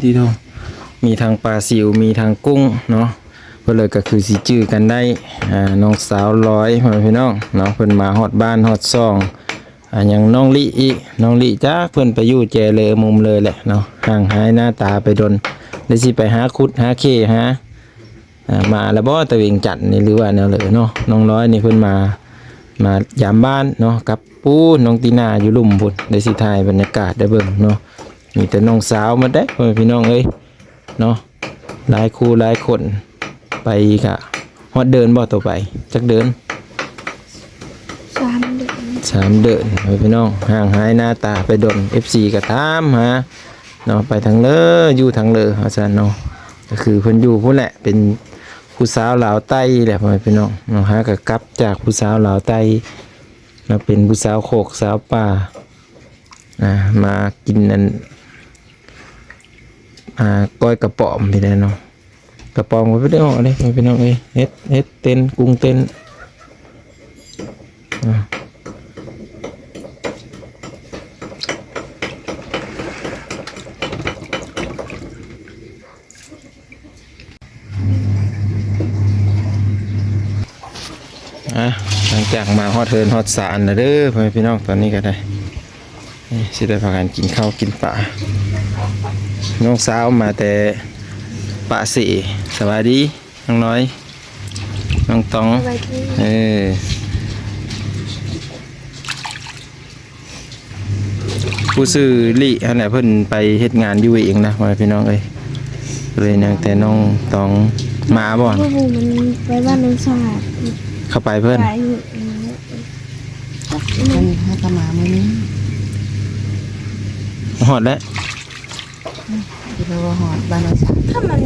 ดีโทมีทางปลาซิวมีทางกุ้งเนาะเพื่อเลยก็คือสิจื้อกันได้น้องสาวร้อยพี่น้องเนาะเพิ่นมาฮอดบ้านฮอดซ่องอย่างน้องลิอีน้องลิจ้าเพิ่นไปอยู่แจเลยมุมเลยแหละเนาะห่างหายหน้าตาไปดนได้สิไปหาคุดหาเคหามาแล้วบ่ตะเวงจันนี่หรือว่าแนวเลยเนาะน้องร้อยนี่เพิ่นมายามบ้านเนาะกับปูน้องตีนาอยู่ลุ่มพุ่นได้สิถ่ายบรรยากาศได้เบิ่งเนาะมีแต่น้องสาวมาได้พี่น้องเอ้ยเนาะหลายคู่หลายคนไปกะฮอดเดินบ่ต่อไปจักเดิน3 เดือนพี่น้องห่างหายหน้าตาไปดน FC ก็ถามหาเนาะไปทางเลออยู่ทางเลออาจารย์เนาะก็คือเพิ่นอยู่พุ่นแหละเป็นผู้สาวลาวใต้แหละพี่น้องเนาะหาก็กลับจากผู้สาวลาวใต้มาเป็นผู้สาวโคกสาวป่ามากินนั่นก้อยกระป๋อมพี่ได้เนาะกระป๋อมก็ไม่ได้ออกเลยพี่น้องเอ้ยเฮ็ดเต้นกุ้งเต้นหลังจากมาฮอดเทินฮอดสารนะเด้อพี่น้องตอนนี้ก็ได้สิได้พากันกินข้าวกินปลาน้องสาวมาแต่ปะสีสวัสดีน้องน้อยน้องตองผู้ซื้อลี่อันไหนเพิ่นไปเฮ็ดงานอยู่เองนะพี่น้องเอ้ยเลยนางแต่น้องตองมาบ่มันไปบ้านน้องชาติเข้าไปเพิ่นให้กมามื้อนี้ฮอดแล้วคิดว่าฮอดบ้านน้องชาติถ้ามัน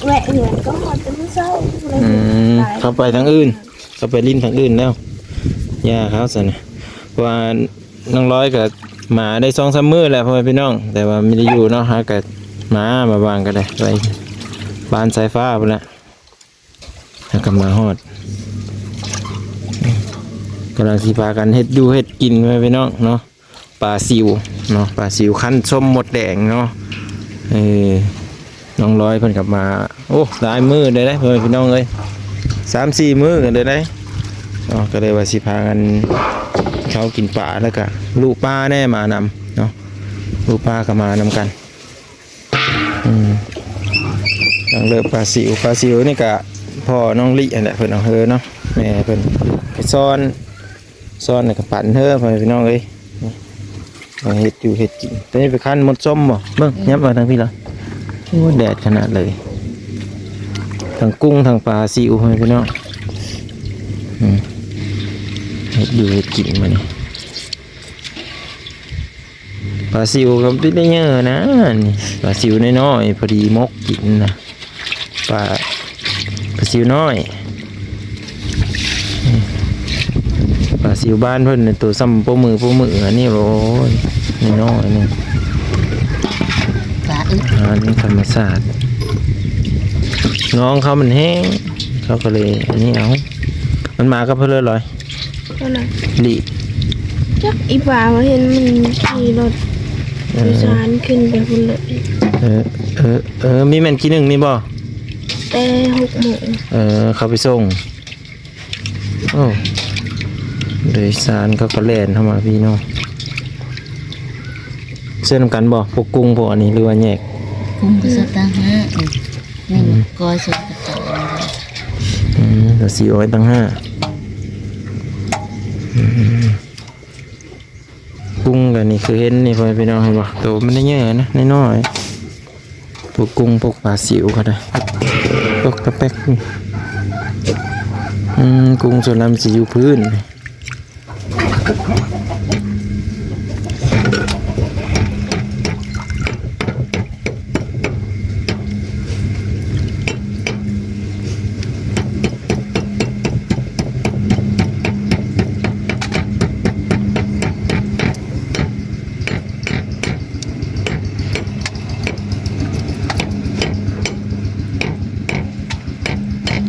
แวะเหือนก็ฮอดเป็นมื้อเช้าเข้าไปทางอื่นเข้าไปลิ้นทางอื่นแล้วย่าเขาซั่นว่าน้องร้อยก็มาได้2-3 มื้อแล้วพ่อพี่น้องแต่ว่าไม่ได้อยู่เนาะหาก็มาบางก็ได้ไปบ้านสายฟ้าพุ่นละแล้วก็มาฮอดกำลังสิพากันเฮ็ดอยู่เฮ็ดกินไว้พี่น้องเนาะปลาซิวเนาะปลาซิวคั้นส้มหมดแดงเนาะน้องร้อยเพิ่นกลับมาโอ้หลายมื้อได้เพิ่นพี่น้องเอ้ย3-4 มื้อกันได้ก็เลยว่าสิพากันเขากินปลาแล้วก็ลูกปลาแน่มานำเนาะลูกปลาก็มานำกันต้องเลิกปลาซิวนี่ก็พ่อน้องลิอันแหละเพิ่นเอาเฮอเนาะแม่เพิ่นไปซ่อนนี่ก็ปั่นเฮอพี่น้องเอ้ยเฮ็ดอยู่เฮ็ดกินแต่นี่ไปคั้นมดส้มบ่เบิ่งยับมาทางพี่ล่ะโอ้แดดขนาดเลยทั้งกุ้งทั้งปลาซิวพี่น้องเฮ็ดอยู่เฮ็ดกินมานี่ปลาซิวก็ไม่ได้เยอะนะนี่ปลาซิวน้อยๆพอดีมกกินนะปลาซิวน้อยปลาซิวบ้านเพิ่นตัวซ้ำโป้มืออันนี้โอ้ยน้อยนี่ปลาอึนี่ธรรมชาติน้องเขามันแห้งเขาก็เลยอันนี้เอามันมาก็เพื่อเลย ลิจักอีป่ามาเห็นมันขี่รถโดยสารขึ้นไปพุ่นเลยมีแม่นกี่หนึ่งนี่บ่แต่6 โมงเขาไปส่งโอ้โดยสารเขาก็แล่นเข้ามาพี่น้องเส้นกันบ่พวกกุ้งพวกอันนี้หรือว่าแยกกุ้งก็สตางค์5นี่ก้อยสดกระจายเดี๋ยว400ตั้ง5กุ้งกันนี่คือเห็นนี่พอพี่น้องเห็นบ่ตัวมันได้เยอะนะน้อยๆพวกกุ้งพวกปลาสิวก็ได้พวกตะแป๊กกุ้งส่วนลำสิอยู่พื้น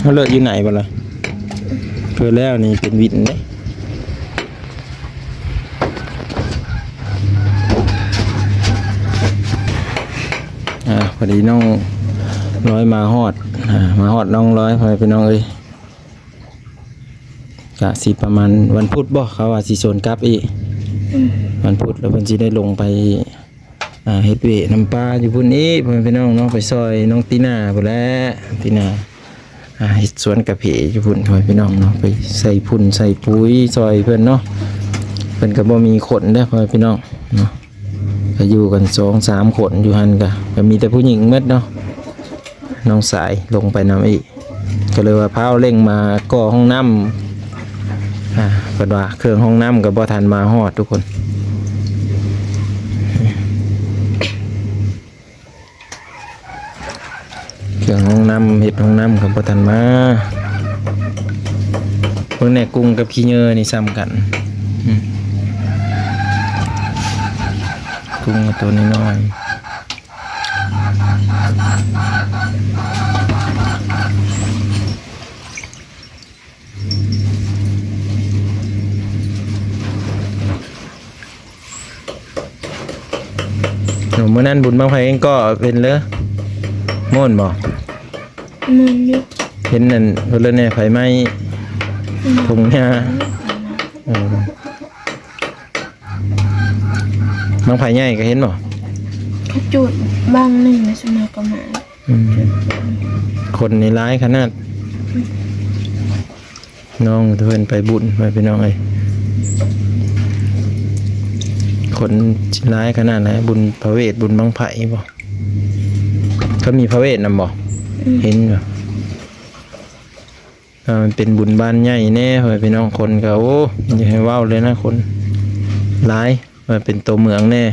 เขาเลิกอยู่ไหนบ้างล่ะเพื่อแล้วนี่เป็นวินเลย พอดีน้องร้อยมาฮอดมาฮอดน้องร้อยพอไปน้องเอ้ยกะสิประมาณวันพุธบ่เขาว่าสิโซนกลับอีกวันพุธแล้วเพิ่นสิได้ลงไปเฮ็ดเวน้ำปลาอยู่พุ่นนี้พ่อพี่น้องเนาะไปซอยน้องตีน่าพุ่นแหละตีน่าเฮ็ดสวนกะเพราอยู่พุ่นพ่อพี่น้องเนาะไปใส่พุ่นใส่ปุ๋ยซอยเพิ่นเนาะเพิ่นก็บ่มีคนเด้อพ่อพี่น้องเนาะก็อยู่กัน 2-3 คนอยู่หั่นก็มีแต่ผู้หญิงหมดเนาะน้องสายลงไปนำอีกก็เลยว่าพาเร่งมาก่อห้องน้ำเพิ่นว่าเครื่องห้องน้ำก็บ่ทันมาฮอดทุกคนเครื่องห้องน้ำเฮ็ดห้องน้ำก็บ่ทันมาเพิ่นแน่กุ้งกับขี้เหยื่อนี่ซ้ำกันกุ้งตัวน้อยเมื่อนั้นบุญบางไผเองก็เป็นเลยม่วนบ่ มันอยู่ เห็นนั่นเพิ่นเลยเนี่ยไฟไหม้ทุ่งหญ้าบางไผใหญ่ก็เห็นบ่ เขาจุดบางหนึ่งในสมัยประมาณ คนในร้ายขนาดน้องเพิ่นไปบุญไปพี่น้องเอ้ยคนร้ายขนาดไหนบุญพระเวทบุญบังไผ่บ่เขามีพระเวทนำบ่เห็นบ่มันเป็นบุญบ้านใหญ่แน่เฮ้ยพี่น้องคนก็โอ้อย่าให้ว้าวเลยนะคนร้ายมันเป็นตัวเมืองแน่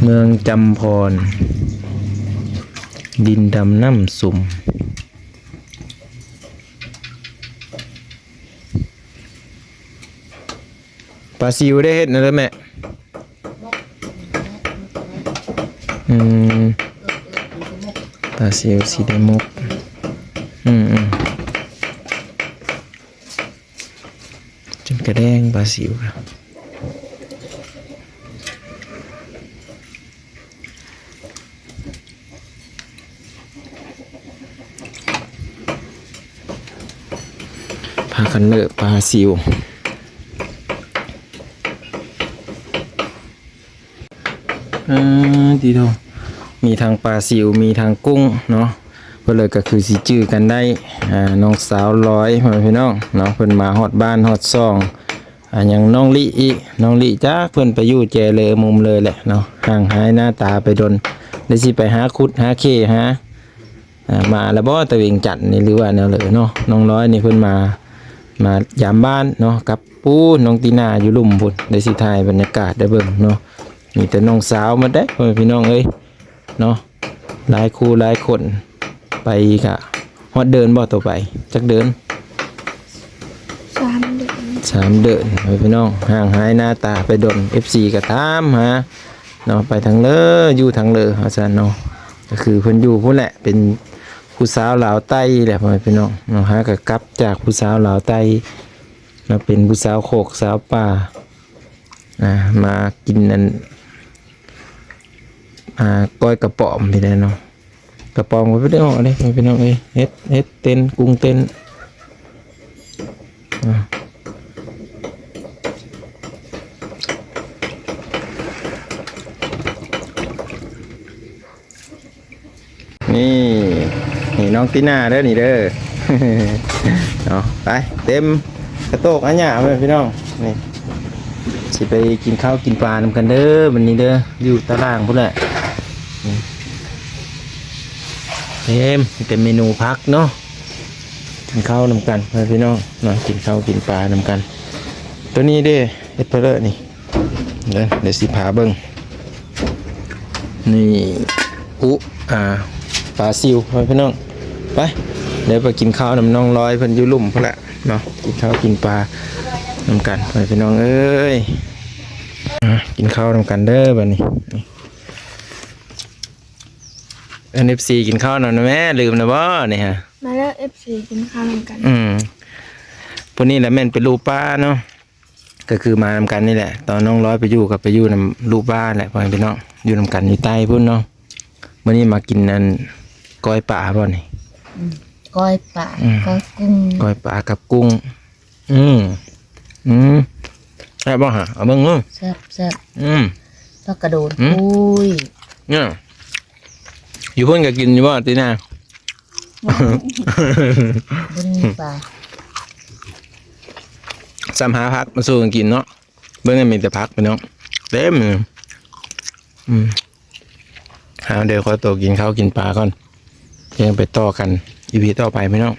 เมืองจำพรดินดำน้ำสุ่มปลาซิวได้เฮ็ดนะเด้อแม่ปลาซิวสีได้มุกจนกระแดงปลาซิวครับพากันเลิกปลาซิวดีโทมีทางปลาซิวมีทางกุ้งเนาะเพื่อเลยก็คือสิจื้อกันได้น้องสาวร้อยพี่น้องเนาะเพิ่นมาฮอดบ้านฮอดซองอย่างน้องลิอีน้องลิจ้าเพิ่นไปอยู่แจเลยมุมเลยแหละเนาะห่างหายหน้าตาไปดนได้สิไปหาคุดหาเคหามาแล้วบ่ตะเวงจันนี่หรือว่าแนวเลยเนาะน้องร้อยนี่เพิ่นมายามบ้านเนาะกับปูน้องตีน่าอยู่ลุ่มพุ่นได้สิถ่ายบรรยากาศได้เบิ่งเนาะมีแต่น้องสาวมาได้พี่น้องเอ้ยเนาะหลายคู่หลายคนไปกะฮอดเดินบ่ต่อไปจักเดิน3 เดือน 3 เดือนพี่น้องห่างหายหน้าตาไปดน FC ก็ตามหาเนาะไปทางเลออยู่ทางเลอว่าซั่นเนาะก็คือเพิ่นอยู่พุ่นแหละเป็นผู้สาวลาวใต้แหละพี่น้องเนาะหาก็กลับจากผู้สาวลาวใต้มาเป็นผู้สาวโคกสาวป่ามากินนั่นก้อยกระป๋อมพี่ได้เนาะกระป๋อมก็ไม่ได้ออกเลยพี่น้องเอ้ยเฮ็ดเต้นกุ้งเต้นนี่น้องตีน่าเด้อนี่เด้อ เนาะไปเต็มกระโตกอันหยาเลยพี่น้องนี่สิไปกินข้าวกินปลานำกันเด้อวันนี้เด้ออยู่ตารางพุ่นแหละเต็มเมนูพักเนาะกินข้าวนำกันพี่น้องเนาะกินข้าวกินปลานำกันตัวนี้เด้เอ็ดเพลอนี่เดี๋ยวสิพาเบิ้งนี่ปลาซิวพี่น้องไปเดี๋ยวไปกินข้าวนำน้องร้อยเพิ่นอยู่ลุ่มพุ่นแหละเนาะกินข้าวกินปลานำกันพี่น้องเอ้ยกินข้าวนำกันเด้อบัดนี้NFC กินข้าวนำนะแม่ลืมนะบ่นี่ฮะมาแล้ว FC กินข้าวนำกันพวกนี้แหละแม่นเป็นลูกป้าเนาะก็คือมานำกันนี่แหละตอนน้องร้อยไปอยู่นำลูกป้าแหละพี่น้องอยู่นำกันอยู่ใต้พุ่นเนาะ มื้อนี้มากินนั่นก้อยปลาบ่นี่ ก้อยป่าก้อยกุ้ง ก้อยปลากับกุ้งอืมแซ่บบ่ฮะเอาเบิ่งเด้อ แซ่บแซ่บ แล้วกระโดด อืม อุ้ย เนี่ยอยู่เพิ่นก็กินอยู่บ่ติน่า บุญป่า ซ้ำหาพักมาสู้กันกินเนาะเบิ่งนั่นมีแต่พักพี่น้องเต็มเลยเดี๋ยวขอตัวกินข้าวกินปลาก่อนยังไปต่อกันอีพีต่อไปพี่น้อง